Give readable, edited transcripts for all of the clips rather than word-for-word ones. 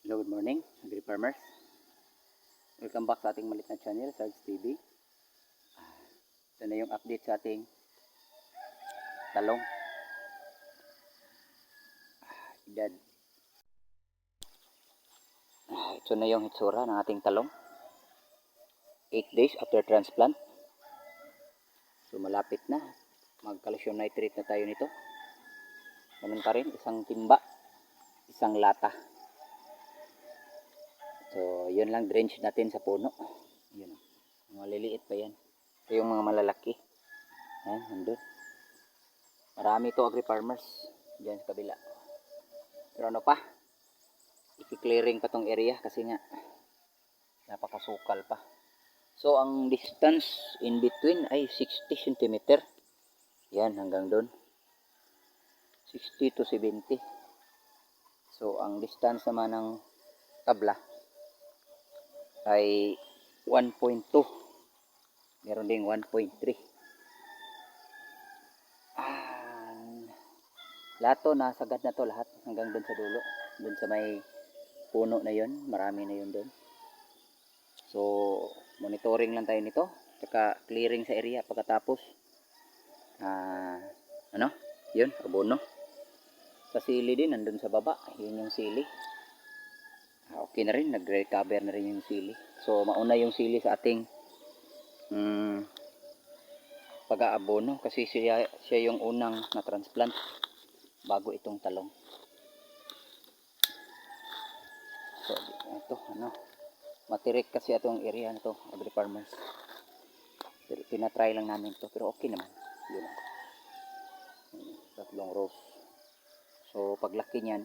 Hello, good morning, agri farmers. Welcome back sa ating malit na channel, Sarge TV. Ito na yung update sa ating talong. Edad. Ito na yung hitsura ng ating talong. 8 days after transplant. So malapit na. Mag-calcium nitrate na tayo nito. Ganun pa rin, isang timba, isang lata. So yun lang drench natin sa puno. Yun. Maliliit pa yan. Ito yung mga malalaki. Ayan, nandun. Marami ito agri farmers dyan sa kabila. Pero ano pa, i-clearing pa tong area kasi nga napakasukal pa. So ang distance in between ay 60 cm. Yan, hanggang doon 60 to 70. So ang distance naman ng tabla ay 1.2. Meron ding 1.3. Lahat to, nasagad na to lahat hanggang doon sa dulo. Doon sa may puno na yun, marami na yun doon. So monitoring lang tayo nito, saka clearing sa area pagkatapos yun, abono. Sa sili din, nandun sa baba, yun yung sili. Okay na rin, nag-recover na rin yung sili. So mauna yung sili sa ating pag-aabono kasi siya yung unang na-transplant bago itong talong. So ito, matirik kasi itong area na to, agri farmers. Pero tinatry lang namin to, pero okay naman. Yun. Tatlong rows. So paglaki niyan,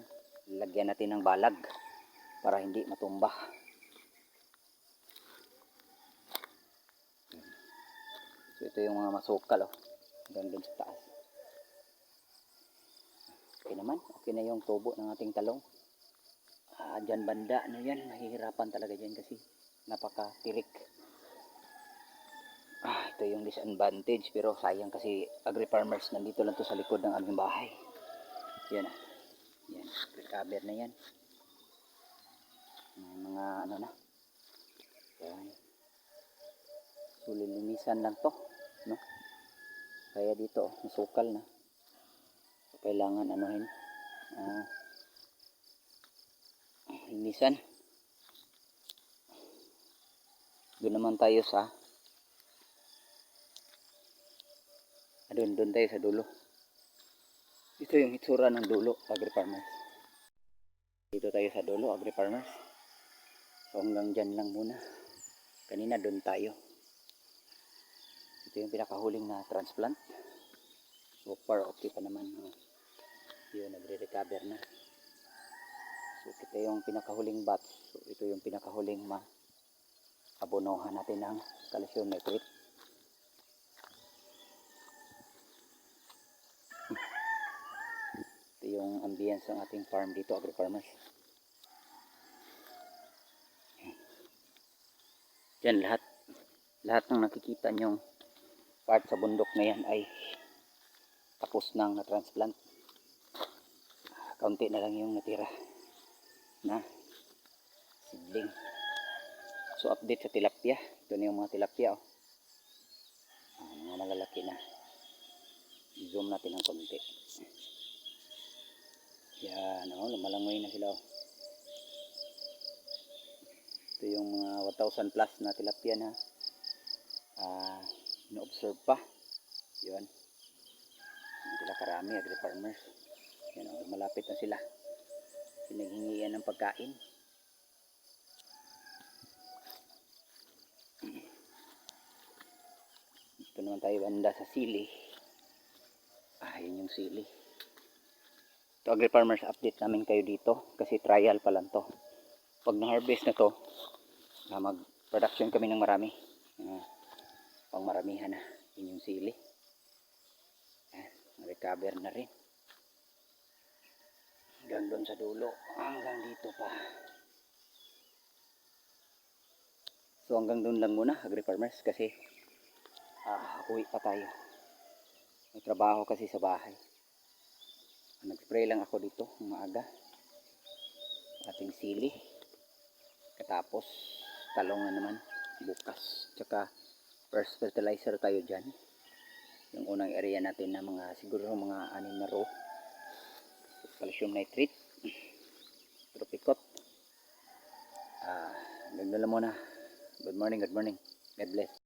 lagyan natin ng balag para hindi matumba. So ito yung mga masukal, hanggang dun sa taas. Okay naman, okay na yung tubo ng ating talong. Dyan banda na yan, mahihirapan talaga dyan kasi napakatirik. Ito yung disadvantage, pero sayang kasi agri farmers, nandito lang to sa likod ng aming bahay. Yan, yan, recover na yan. Mga na yan. So lilinisan lang to, no? Kaya dito masukal na, so kailangan linisan. Doon naman tayo sa doon tayo sa dulo. Ito yung itsura ng dulo, agri farmers. Dito tayo sa dulo, agri farmers. So hanggang dyan lang muna. Kanina doon tayo. Ito yung pinakahuling na transplant. So far okay pa naman. Yun, nagre-recover na. So ito yung pinakahuling batch. So ito yung pinakahuling abonohan natin ng calcium nitrate. Ito yung ambience ng ating farm dito, agri farmers. Yan, lahat ng nakikita nyong part sa bundok na yan ay tapos nang na-transplant. Kaunti na lang yung natira na seedling. So update sa tilapia. Ito na yung mga tilapia, mga malalaki na. I-zoom natin ng konti. Yan, lumalangoy na sila. Ito yung mga 1,000 plus na tilapia na ino-observe pa. Yun. Hindi sila karami, agri farmers. Yan, malapit na sila. Pinaghingi yan ng pagkain. Ito naman tayo banda sa sili. Yun yung sili. Ito, agri farmers, update namin kayo dito kasi trial pa lang to. Pag na-harvest na to, mag-production kami ng marami. Pang maramihan na. Yun yung sili. Recover na rin. Hanggang doon sa dulo. Hanggang dito pa. So hanggang doon lang muna, agri farmers, kasi uwi pa tayo. May trabaho kasi sa bahay. Nag-spray lang ako dito maaga. Ating sili. Tapos talong na naman bukas. Tsaka first fertilizer tayo dyan. Yung unang area natin na mga siguro mga 6 na row. Calcium nitrate. Tropicot. Hanggang doon lang muna. Good morning, good morning. God bless.